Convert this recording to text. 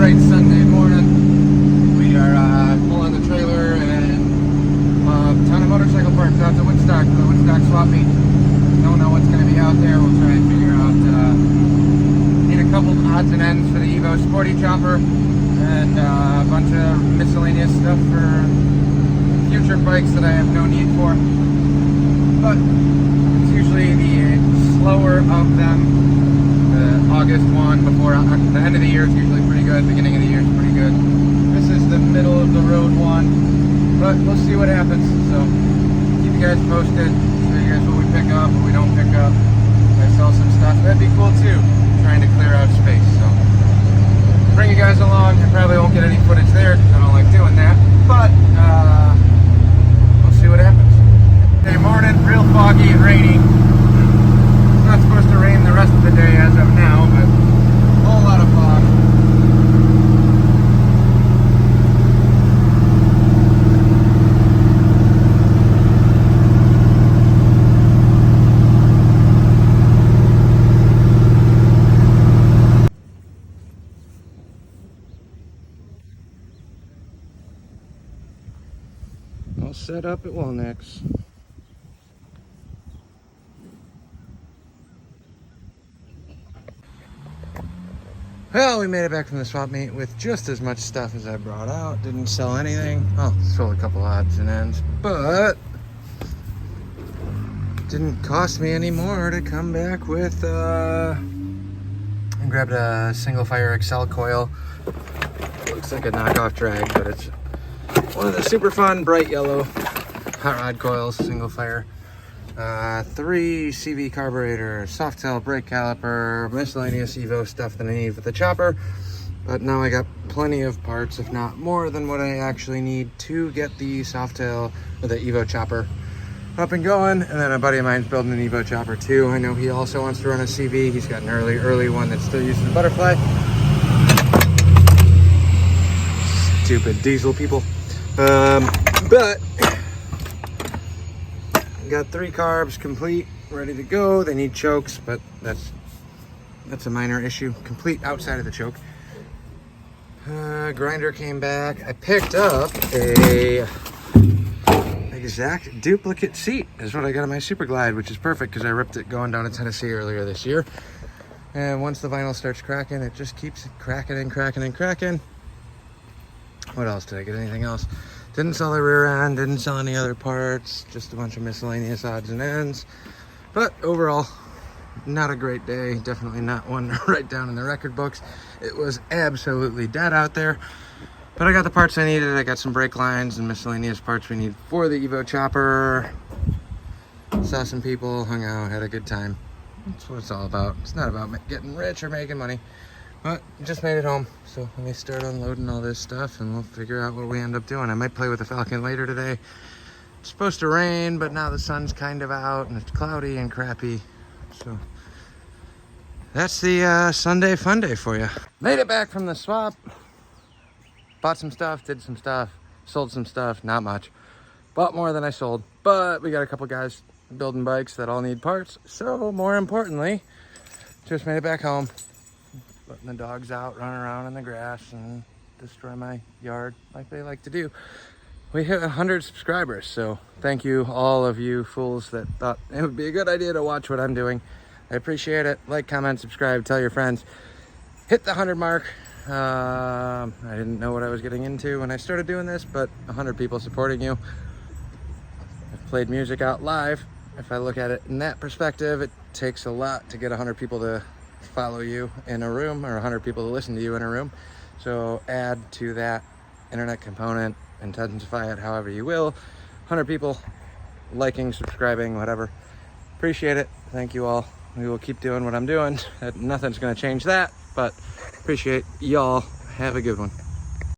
bright Sunday morning. We are pulling the trailer and a ton of motorcycle parts out to Woodstock for the Walnecks Swap Meet. Don't know what's going to be out there. We'll try and figure out. Need a couple odds and ends for the Evo Sporty Chopper and a bunch of miscellaneous stuff for future bikes that I have no need for. But it's usually the slower of them. The August one before the end of the year is usually pretty good. Beginning of the year is pretty good. This is the middle of the road one, but we'll see what happens. So keep you guys posted. Show you guys what we pick up, what we don't pick up. If I sell some stuff, that'd be cool too. Trying to clear out space. So bring you guys along. I probably won't get any footage there because I don't like doing that. But we'll see what happens. Hey, morning. Real foggy and rainy. It's not supposed to rain the rest of the day as of now, but a whole lot of fog. All set up at Walnecks. Well, we made it back from the swap meet with just as much stuff as I brought out. Didn't sell anything. Oh, sold a couple odds and ends, but didn't cost me any more to come back with I grabbed a single fire Excel coil. Looks like a knockoff drag, but it's one of the super fun bright yellow hot rod coils, single fire. 3 CV carburetor, soft tail brake caliper, miscellaneous Evo stuff that I need for the chopper. But now I got plenty of parts, if not more than what I actually need to get the soft tail or the Evo chopper up and going. And then a buddy of mine's building an Evo chopper too. I know he also wants to run a CV. He's got an early one that still uses the butterfly. Stupid diesel people. But got 3 carbs complete, ready to go. They need chokes, but that's a minor issue. Complete outside of the choke. Grinder came back. I picked up a exact duplicate seat is what I got on my Super Glide, which is perfect because I ripped it going down to Tennessee earlier this year. And once the vinyl starts cracking, it just keeps cracking and cracking and cracking. What else? Did I get anything else? Didn't sell the rear end, didn't sell any other parts, just a bunch of miscellaneous odds and ends. But overall, not a great day. Definitely not one to write down in the record books. It was absolutely dead out there. But I got the parts I needed. I got some brake lines and miscellaneous parts we need for the Evo chopper. Saw some people, hung out, had a good time. That's what it's all about. It's not about getting rich or making money. But just made it home, so let me start unloading all this stuff and we'll figure out what we end up doing. I might play with the Falcon later today. It's supposed to rain, but now the sun's kind of out and it's cloudy and crappy. So that's the Sunday fun day for you. Made it back from the swap. Bought some stuff, did some stuff, sold some stuff, not much. Bought more than I sold, but we got a couple guys building bikes that all need parts. So more importantly, just made it back home. Letting the dogs out, running around in the grass and destroy my yard like they like to do. We hit 100 subscribers, so thank you all of you fools that thought it would be a good idea to watch what I'm doing. I appreciate it. Like, comment, subscribe, tell your friends. Hit the 100 mark. I didn't know what I was getting into when I started doing this, but 100 people supporting you. I've played music out live. If I look at it in that perspective, it takes a lot to get 100 people to follow you in a room or 100 people to listen to you in a room. So add to that internet component, intensify it however you will. 100 people liking, subscribing, whatever. Appreciate it. Thank you all. We will keep doing what I'm doing. Nothing's going to change that, but appreciate y'all. Have a good one.